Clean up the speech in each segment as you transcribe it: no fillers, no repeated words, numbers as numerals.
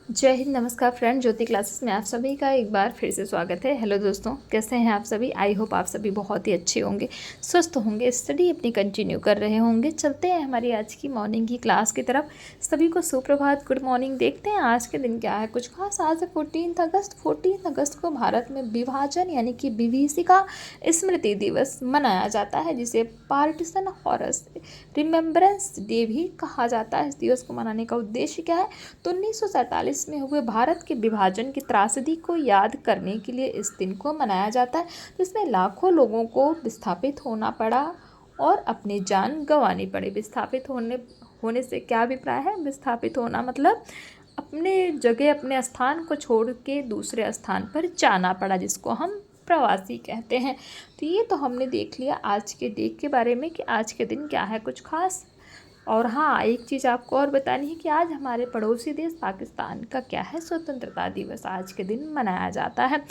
जय हिंद। नमस्कार फ्रेंड, ज्योति क्लासेस में आप सभी का एक बार फिर से स्वागत है। हेलो दोस्तों, कैसे हैं आप सभी? आई होप आप सभी बहुत ही अच्छे होंगे, स्वस्थ होंगे, स्टडी अपनी कंटिन्यू कर रहे होंगे। चलते हैं हमारी आज की मॉर्निंग की क्लास की तरफ। सभी को सुप्रभात, गुड मॉर्निंग। देखते हैं आज के दिन क्या है कुछ खास। आज है 14 अगस्त को भारत में विभाजन यानी कि विभीषिका स्मृति दिवस मनाया जाता है, जिसे पार्टीशन हॉरस रिमेम्बरेंस डे भी कहा जाता है। इस दिवस को मनाने का उद्देश्य क्या है? तो 1947 में हुए भारत के विभाजन की त्रासदी को याद करने के लिए इस दिन को मनाया जाता है, जिसमें लाखों लोगों को विस्थापित होना पड़ा और अपनी जान गंवानी पड़ी। विस्थापित होने से क्या अभिप्राय है? विस्थापित होना मतलब अपने जगह, अपने स्थान को छोड़ के दूसरे स्थान पर जाना पड़ा, जिसको हम प्रवासी कहते हैं। तो ये तो हमने देख लिया आज के डे के बारे में कि आज के दिन क्या है कुछ खास। और हाँ, एक चीज़ आपको और बतानी है कि आज हमारे पड़ोसी देश पाकिस्तान का क्या है, स्वतंत्रता दिवस आज के दिन मनाया जाता है।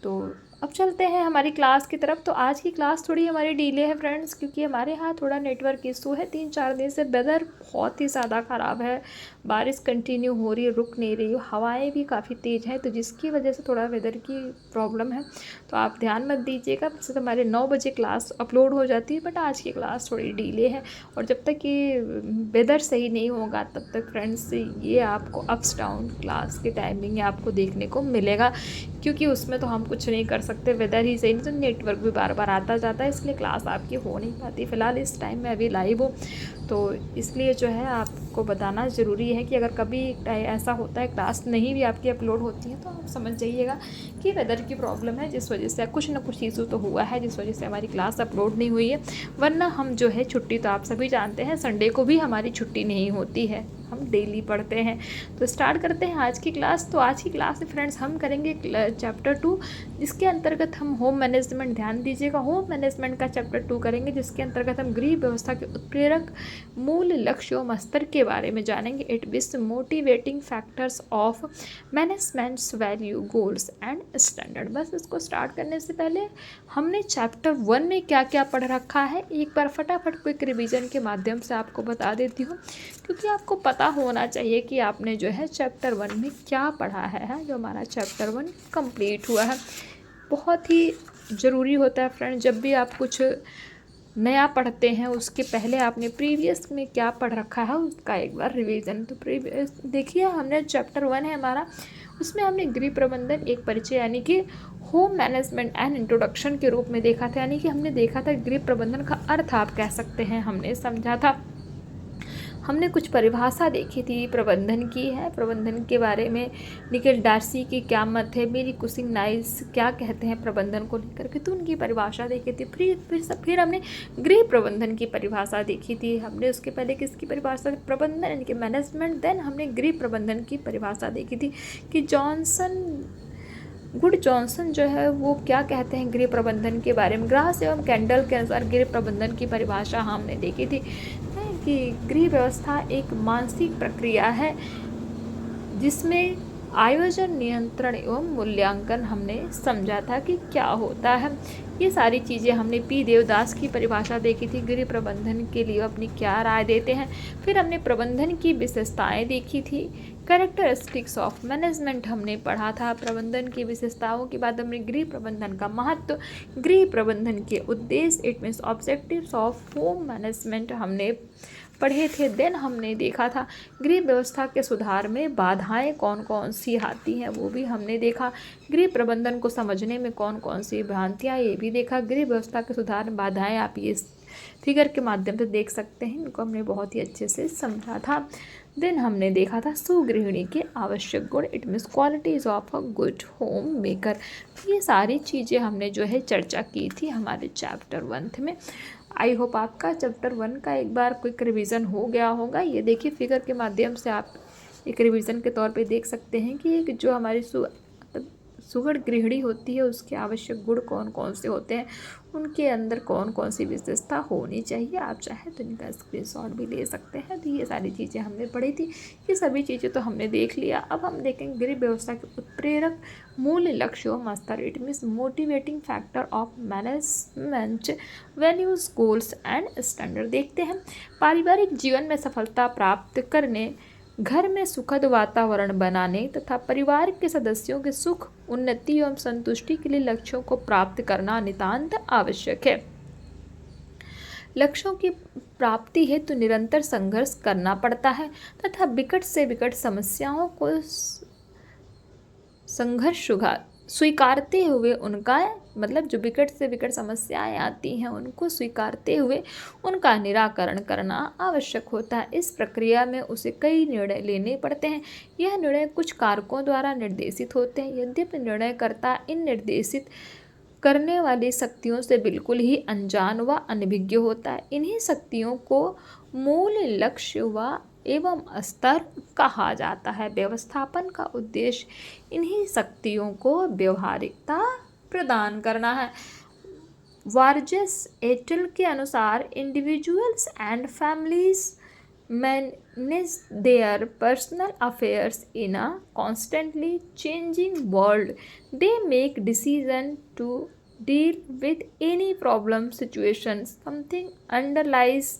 तो अब चलते हैं हमारी क्लास की तरफ। तो आज की क्लास थोड़ी हमारी डिले है फ्रेंड्स, क्योंकि हमारे यहाँ थोड़ा नेटवर्क इशू है। 3-4 दिन से वेदर बहुत ही ज़्यादा ख़राब है, बारिश कंटिन्यू हो रही है, रुक नहीं रही है, हवाएं भी काफ़ी तेज़ हैं, तो जिसकी वजह से थोड़ा वेदर की प्रॉब्लम है। तो आप ध्यान मत दीजिएगा। वैसे तो हमारे 9 बजे क्लास अपलोड हो जाती है, बट आज की क्लास थोड़ी डिले है। और जब तक ये वेदर सही नहीं होगा तब तक फ्रेंड्स ये आपको अप्स डाउन क्लास के टाइमिंग आपको देखने को मिलेगा, क्योंकि उसमें तो हम कुछ नहीं कर सकते। वेदर ही सही नहीं तो नेटवर्क भी बार बार आता जाता है, इसलिए क्लास आपकी हो नहीं पाती। फ़िलहाल इस टाइम में अभी लाइव हो, तो इसलिए जो है आपको बताना ज़रूरी है कि अगर कभी ऐसा होता है क्लास नहीं भी आपकी अपलोड होती है, तो आप समझ जाइएगा कि वेदर की प्रॉब्लम है, जिस वजह से कुछ ना कुछ इशू तो हुआ है, जिस वजह से हमारी क्लास अपलोड नहीं हुई है। वरना हम जो है छुट्टी तो आप सभी जानते हैं, संडे को भी हमारी छुट्टी नहीं होती है, हम डेली पढ़ते हैं। तो स्टार्ट करते हैं आज की क्लास। तो आज की क्लास में फ्रेंड्स हम करेंगे चैप्टर 2, जिसके अंतर्गत हम होम मैनेजमेंट, ध्यान दीजिएगा, होम मैनेजमेंट का चैप्टर 2 करेंगे, जिसके अंतर्गत हम गृह व्यवस्था के उत्प्रेरक मूल लक्ष्यों एवं स्तर के बारे में जानेंगे। इट विस motivating factors of managements value goals and standard. बस इसको स्टार्ट करने से पहले हमने चैप्टर 1 में क्या क्या पढ़ रखा है एक बार फटाफट क्विक रिवीजन के माध्यम से आपको बता देती हूँ, क्योंकि आपको पता होना चाहिए कि आपने जो है चैप्टर 1 में क्या पढ़ा है। जो हमारा चैप्टर 1 कंप्लीट हुआ है, बहुत ही ज़रूरी होता है फ्रेंड, जब भी आप कुछ नया पढ़ते हैं उसके पहले आपने प्रीवियस में क्या पढ़ रखा है उसका एक बार रिवीजन। तो प्रीवियस देखिए, हमने चैप्टर 1 है हमारा, उसमें हमने गृह प्रबंधन एक परिचय यानी कि होम मैनेजमेंट एंड इंट्रोडक्शन के रूप में देखा था। यानी कि हमने देखा था गृह प्रबंधन का अर्थ आप कह सकते हैं, हमने समझा था। हमने कुछ परिभाषा देखी थी प्रबंधन की है, प्रबंधन के बारे में निखिल डार्सी की क्या मत है, मेरी कुसिंग नाइस क्या कहते हैं प्रबंधन को लेकर के, तो उनकी परिभाषा देखी थी। फिर हमने गृह प्रबंधन की परिभाषा देखी थी। हमने उसके पहले किसकी परिभाषा? प्रबंधन यानी कि मैनेजमेंट। देन हमने गृह प्रबंधन की परिभाषा देखी थी कि जॉनसन जो है वो क्या कहते हैं गृह प्रबंधन के बारे में। ग्रास एवं कैंडल के अनुसार गृह प्रबंधन की परिभाषा हमने देखी थी कि गृह व्यवस्था एक मानसिक प्रक्रिया है, जिसमें आयोजन, नियंत्रण एवं मूल्यांकन हमने समझा था कि क्या होता है। ये सारी चीज़ें हमने पी देवदास की परिभाषा देखी थी, गृह प्रबंधन के लिए अपनी क्या राय देते हैं। फिर हमने प्रबंधन की विशेषताएं देखी थी, कैरेक्टरिस्टिक्स ऑफ मैनेजमेंट हमने पढ़ा था। प्रबंधन की विशेषताओं के बाद हमने गृह प्रबंधन का महत्व, गृह प्रबंधन के उद्देश्य, it means objectives of home management हमने पढ़े थे। देन हमने देखा था गृह व्यवस्था के सुधार में बाधाएं कौन कौन सी आती हैं, वो भी हमने देखा। गृह प्रबंधन को समझने में कौन कौन सी भ्रांतियाँ, ये भी देखा। गृह व्यवस्था के सुधार में बाधाएं आप ये फिगर के माध्यम से देख सकते हैं, इनको हमने बहुत ही अच्छे से समझा था। देन हमने देखा था सुगृहिणी के आवश्यक गुण, it means qualities of a good home maker. ये सारी चीज़ें हमने जो है चर्चा की थी हमारे चैप्टर 1 में। आई होप आपका चैप्टर 1 का एक बार क्विक रिवीजन हो गया होगा। ये देखिए फिगर के माध्यम से आप एक रिवीजन के तौर पे देख सकते हैं कि एक जो हमारी सुगढ़ गृहिणी होती है उसके आवश्यक गुण कौन कौन से होते हैं, उनके अंदर कौन कौन सी विशेषता होनी चाहिए। आप चाहे तो इनका स्क्रीनशॉट भी ले सकते हैं। तो ये सारी चीज़ें हमने पढ़ी थी, ये सभी चीज़ें तो हमने देख लिया। अब हम देखेंगे गृह व्यवस्था के उत्प्रेरक मूल लक्ष्यों मस्तर, it means motivating factor of management values goals and standard. देखते हैं पारिवारिक जीवन में सफलता प्राप्त करने घर में सुखद वातावरण बनाने तथा परिवार के सदस्यों के सुख, उन्नति एवं संतुष्टि के लिए लक्ष्यों को प्राप्त करना नितांत आवश्यक है। लक्ष्यों की प्राप्ति हेतु निरंतर संघर्ष करना पड़ता है तथा विकट से विकट समस्याओं को संघर्ष स्वीकारते हुए उनका जो विकट से विकट समस्याएं आती हैं उनको स्वीकारते हुए उनका निराकरण करना आवश्यक होता है। इस प्रक्रिया में उसे कई निर्णय लेने पड़ते हैं। यह निर्णय कुछ कारकों द्वारा निर्देशित होते हैं। यद्यपि निर्णयकर्ता इन निर्देशित करने वाली शक्तियों से बिल्कुल ही अनजान व अनभिज्ञ होता है। इन्हीं शक्तियों को मूल लक्ष्य व एवं स्तर कहा जाता है। व्यवस्थापन का उद्देश्य इन्हीं शक्तियों को व्यवहारिकता प्रदान करना है। वार्जेस एटल के अनुसार individuals and families manage their personal affairs in a constantly changing world. They make decision to deal with any problem situation. Something underlies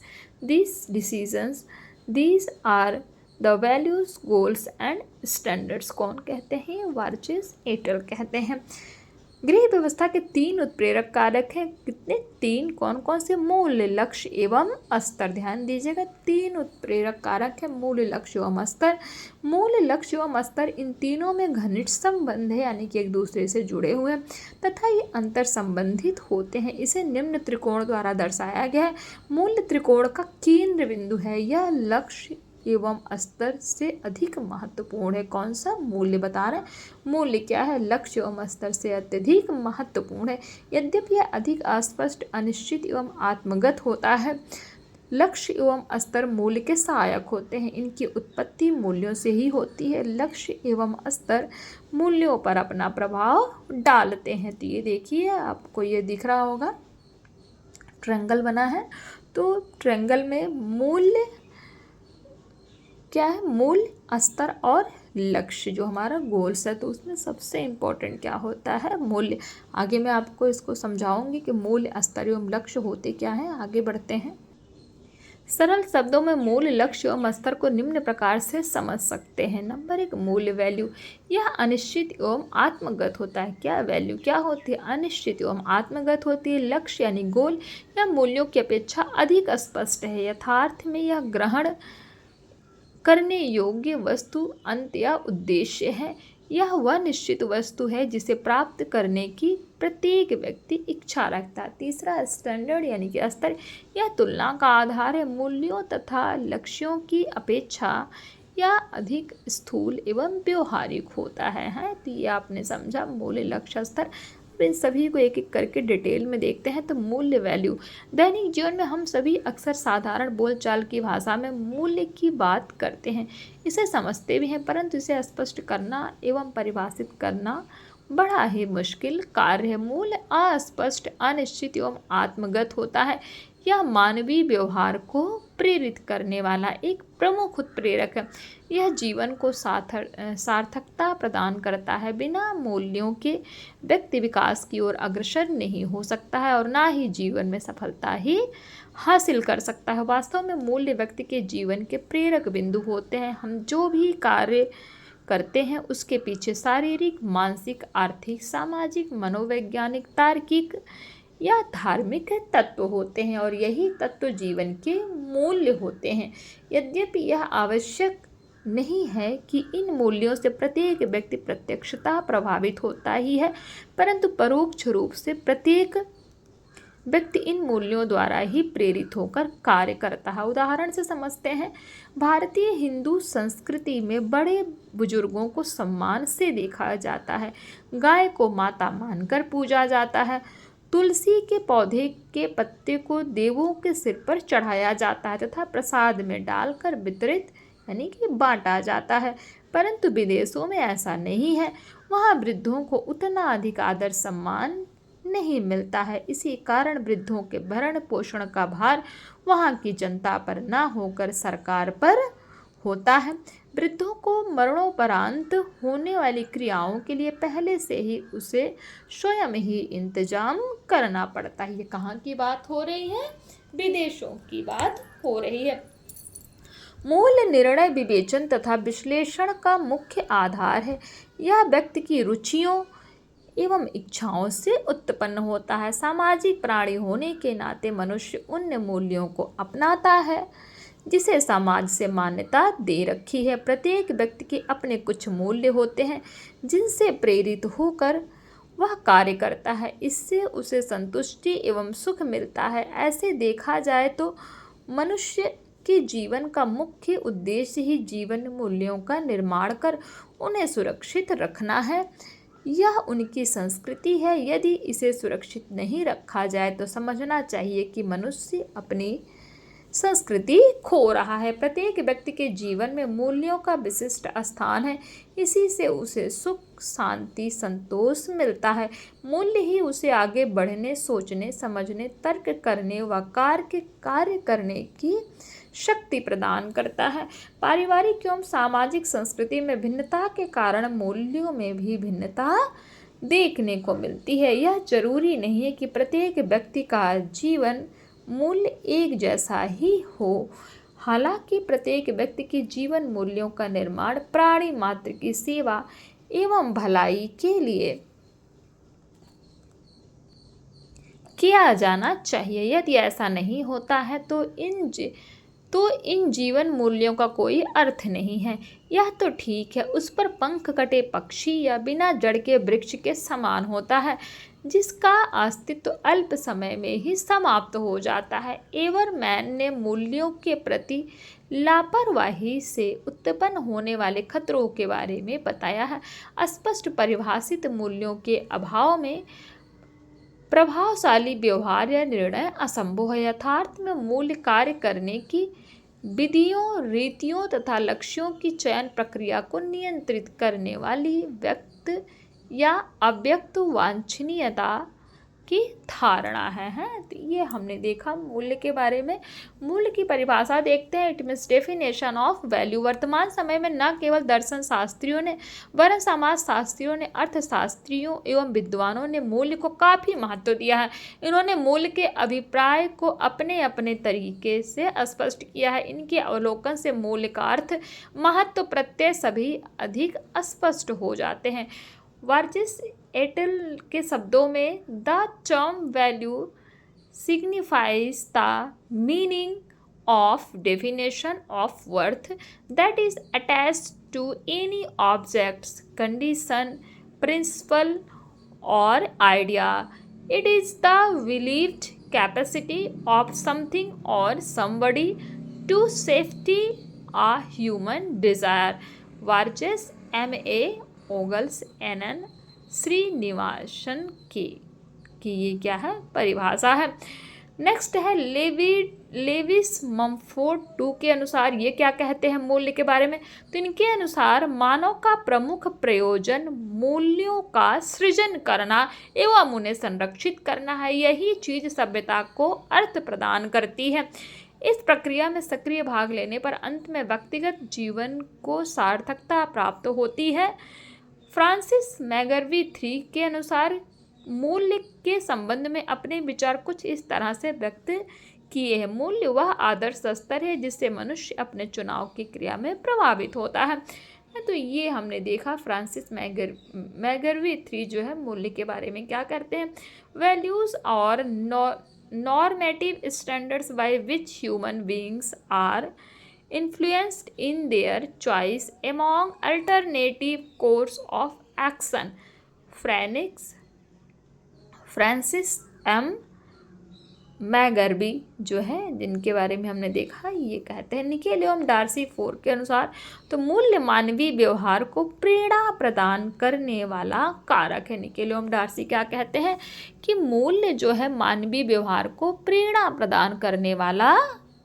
these decisions. These are the values, goals and standards. कौन कहते हैं? वार्जेस एटल कहते हैं। गृह व्यवस्था के 3 उत्प्रेरक कारक हैं। कितने? 3। कौन कौन से? मूल्य, लक्ष्य एवं स्तर। ध्यान दीजिएगा, 3 उत्प्रेरक कारक है, मूल्य, लक्ष्य एवं स्तर। मूल्य, लक्ष्य एवं स्तर, इन तीनों में घनिष्ठ संबंध है, यानी कि एक दूसरे से जुड़े हुए हैं तथा ये अंतर संबंधित होते हैं। इसे निम्न त्रिकोण द्वारा दर्शाया गया है। मूल्य त्रिकोण का केंद्र बिंदु है। यह लक्ष्य एवं स्तर से अधिक महत्वपूर्ण है। कौन सा? मूल्य बता रहे हैं। मूल्य क्या है? लक्ष्य एवं स्तर से अत्यधिक महत्वपूर्ण है। यद्यपि यह अधिक अस्पष्ट, अनिश्चित एवं आत्मगत होता है। लक्ष्य एवं स्तर मूल्य के सहायक होते हैं। इनकी उत्पत्ति मूल्यों से ही होती है। लक्ष्य एवं स्तर मूल्यों पर अपना प्रभाव डालते हैं। तो ये देखिए, आपको ये दिख रहा होगा, ट्रायंगल बना है। तो ट्रायंगल में मूल्य क्या है? मूल्य, स्तर और लक्ष्य, जो हमारा गोल्स है। तो उसमें सबसे इम्पोर्टेंट क्या होता है? मूल्य। आगे मैं आपको इसको समझाऊंगी कि मूल्य, स्तर एवं लक्ष्य होते क्या हैं। आगे बढ़ते हैं। सरल शब्दों में मूल्य, लक्ष्य एवं स्तर को निम्न प्रकार से समझ सकते हैं। नंबर 1, मूल्य, वैल्यू। यह अनिश्चित एवं आत्मगत होता है। क्या? वैल्यू क्या होती है? अनिश्चित एवं आत्मगत होती है। लक्ष्य यानी गोल, यह मूल्यों की अपेक्षा अधिक स्पष्ट है। यथार्थ में यह ग्रहण करने योग्य वस्तु, अंत या उद्देश्य है। यह वह निश्चित वस्तु है जिसे प्राप्त करने की प्रत्येक व्यक्ति इच्छा रखता है। तीसरा, स्टैंडर्ड यानी कि स्तर। यह तुलना का आधार है। मूल्यों तथा लक्ष्यों की अपेक्षा यह अधिक स्थूल एवं व्यवहारिक होता है। तो ये आपने समझा, मूल्य, लक्ष्य, स्तर। इन सभी को एक एक करके डिटेल में देखते हैं। तो मूल्य, वैल्यू। दैनिक जीवन में हम सभी अक्सर साधारण बोलचाल की भाषा में मूल्य की बात करते हैं। इसे समझते भी हैं, परंतु इसे स्पष्ट करना एवं परिभाषित करना बड़ा ही मुश्किल कार्य है। मूल्य अस्पष्ट, अनिश्चित एवं आत्मगत होता है। यह मानवीय व्यवहार को प्रेरित करने वाला एक प्रमुख उत्प्रेरक है। यह जीवन को सार्थकता प्रदान करता है। बिना मूल्यों के व्यक्ति विकास की ओर अग्रसर नहीं हो सकता है और ना ही जीवन में सफलता ही हासिल कर सकता है। वास्तव में मूल्य व्यक्ति के जीवन के प्रेरक बिंदु होते हैं। हम जो भी कार्य करते हैं उसके पीछे शारीरिक, मानसिक, आर्थिक, सामाजिक, मनोवैज्ञानिक, तार्किक या धार्मिक तत्व होते हैं और यही तत्व जीवन के मूल्य होते हैं। यद्यपि यह आवश्यक नहीं है कि इन मूल्यों से प्रत्येक व्यक्ति प्रत्यक्षतः प्रभावित होता ही है, परंतु परोक्ष रूप से प्रत्येक व्यक्ति इन मूल्यों द्वारा ही प्रेरित होकर कार्य करता है। उदाहरण से समझते हैं। भारतीय हिंदू संस्कृति में बड़े बुजुर्गों को सम्मान से देखा जाता है। गाय को माता मानकर पूजा जाता है। तुलसी के पौधे के पत्ते को देवों के सिर पर चढ़ाया जाता है तथा प्रसाद में डालकर वितरित यानी कि बांटा जाता है। परंतु विदेशों में ऐसा नहीं है। वहाँ वृद्धों को उतना अधिक आदर सम्मान नहीं मिलता है। इसी कारण वृद्धों के भरण पोषण का भार वहाँ की जनता पर न होकर सरकार पर होता है। वृद्धों को मरणोपरांत होने वाली क्रियाओं के लिए पहले से ही उसे स्वयं ही इंतजाम करना पड़ता है। ये कहाँ की बात हो रही है? विदेशों की बात हो रही है। मूल्य निर्णय विवेचन तथा विश्लेषण का मुख्य आधार है। यह व्यक्ति की रुचियों एवं इच्छाओं से उत्पन्न होता है। सामाजिक प्राणी होने के नाते मनुष्य उन मूल्यों को अपनाता है जिसे समाज से मान्यता दे रखी है। प्रत्येक व्यक्ति के अपने कुछ मूल्य होते हैं जिनसे प्रेरित होकर वह कार्य करता है। इससे उसे संतुष्टि एवं सुख मिलता है। ऐसे देखा जाए तो मनुष्य के जीवन का मुख्य उद्देश्य ही जीवन मूल्यों का निर्माण कर उन्हें सुरक्षित रखना है। यह उनकी संस्कृति है। यदि इसे सुरक्षित नहीं रखा जाए तो समझना चाहिए कि मनुष्य अपनी संस्कृति खो रहा है। प्रत्येक व्यक्ति के जीवन में मूल्यों का विशिष्ट स्थान है। इसी से उसे सुख, शांति, संतोष मिलता है। मूल्य ही उसे आगे बढ़ने, सोचने, समझने, तर्क करने व कार्य करने की शक्ति प्रदान करता है। पारिवारिक एवं सामाजिक संस्कृति में भिन्नता के कारण मूल्यों में भी भिन्नता देखने को मिलती है। यह जरूरी नहीं है कि प्रत्येक व्यक्ति का जीवन मूल्य एक जैसा ही हो। हालांकि प्रत्येक व्यक्ति के जीवन मूल्यों का निर्माण प्राणी मात्र की सेवा एवं भलाई के लिए किया जाना चाहिए। यदि ऐसा नहीं होता है तो इन जीवन मूल्यों का कोई अर्थ नहीं है। यह तो ठीक है, उस पर पंख कटे पक्षी या बिना जड़ के वृक्ष के समान होता है जिसका अस्तित्व अल्प समय में ही समाप्त हो जाता है। एवरमैन ने मूल्यों के प्रति लापरवाही से उत्पन्न होने वाले खतरों के बारे में बताया है। स्पष्ट परिभाषित मूल्यों के अभाव में प्रभावशाली व्यवहार या निर्णय असंभव है। यथार्थ में मूल्य कार्य करने की विधियों, रीतियों तथा लक्ष्यों की चयन प्रक्रिया को नियंत्रित करने वाली व्यक्त या अव्यक्त वांछनीयता की धारणा है। तो ये हमने देखा मूल्य के बारे में। मूल्य की परिभाषा देखते हैं। It means definition of value. वर्तमान समय में न केवल दर्शन शास्त्रियों ने वरन समाज शास्त्रियों ने, अर्थशास्त्रियों एवं विद्वानों ने मूल्य को काफ़ी महत्व दिया है। इन्होंने मूल्य के अभिप्राय को अपने अपने तरीके से स्पष्ट किया है। इनके अवलोकन से मूल्य का अर्थ, महत्व, प्रत्यय सभी अधिक स्पष्ट हो जाते हैं। वर्जिस एटल के शब्दों में the term value signifies the meaning of definition of worth that is attached to any objects, condition, principle or idea. It is the believed capacity of something or somebody to safety a human desire. वर्जिस M.A. ओगल्स NN Srinivasan की ये क्या है, परिभाषा है। Next है Levi's मम्फोर्ड 2 के अनुसार ये क्या कहते हैं मूल्य के बारे में। तो इनके अनुसार मानव का प्रमुख प्रयोजन मूल्यों का सृजन करना एवं उन्हें संरक्षित करना है। यही चीज सभ्यता को अर्थ प्रदान करती है। इस प्रक्रिया में सक्रिय भाग लेने पर अंत में व्यक्तिगत जीवन को सार्थकता प्राप्त होती है। फ्रांसिस मैगरवी 3 के अनुसार मूल्य के संबंध में अपने विचार कुछ इस तरह से व्यक्त किए हैं। मूल्य वह आदर्श स्तर है जिससे मनुष्य अपने चुनाव की क्रिया में प्रभावित होता है। तो ये हमने देखा फ्रांसिस मैगरवी 3 जो है मूल्य के बारे में क्या करते हैं। Values are normative standards by which human beings are influenced in their choice among alternative course of action. Francis M Magrabi जो है जिनके बारे में हमने देखा ये कहते हैं। निकेल एवं डार्सी 4 के अनुसार तो मूल्य मानवीय व्यवहार को प्रेरणा प्रदान करने वाला कारक है। निकेल एवं डार्सी क्या कहते हैं कि मूल्य जो है मानवीय व्यवहार को प्रेरणा प्रदान करने वाला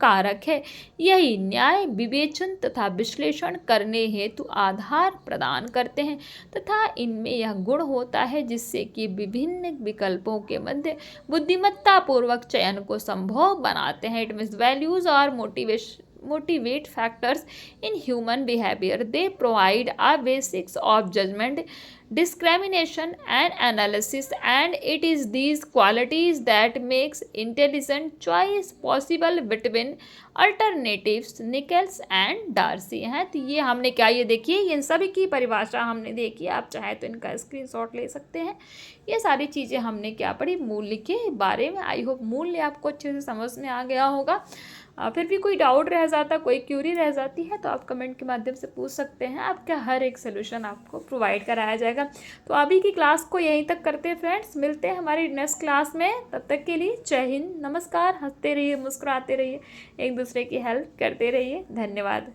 कारक है। यही न्याय, विवेचन तथा विश्लेषण करने हेतु आधार प्रदान करते हैं तथा इनमें यह गुण होता है जिससे कि विभिन्न विकल्पों के मध्य बुद्धिमत्ता पूर्वक चयन को संभव बनाते हैं। इट मीन्स वैल्यूज और motivate factors in human behavior. They provide a basics of judgment discrimination and analysis, and it is these qualities that makes intelligent choice possible between alternatives Nickels and Darcy हैं। तो ये हमने क्या, ये देखिए इन सभी की परिभाषा हमने देखी, आप चाहे तो इनका स्क्रीनशॉट ले सकते हैं। ये सारी चीज़ें हमने क्या पढ़ी, मूल्य के बारे में। आई होप मूल्य आपको अच्छे से समझ में आ गया होगा। फिर भी कोई डाउट रह जाता, कोई क्यूरी रह जाती है तो आप कमेंट के माध्यम से पूछ सकते हैं, आपका हर एक सोल्यूशन आपको प्रोवाइड कराया जाएगा। तो अभी की क्लास को यहीं तक करते हैं फ्रेंड्स, मिलते हैं हमारी नेक्स्ट क्लास में। तब तक के लिए जय हिंद, नमस्कार। हंसते रहिए, मुस्कुराते रहिए, एक दूसरे की हेल्प करते रहिए। धन्यवाद।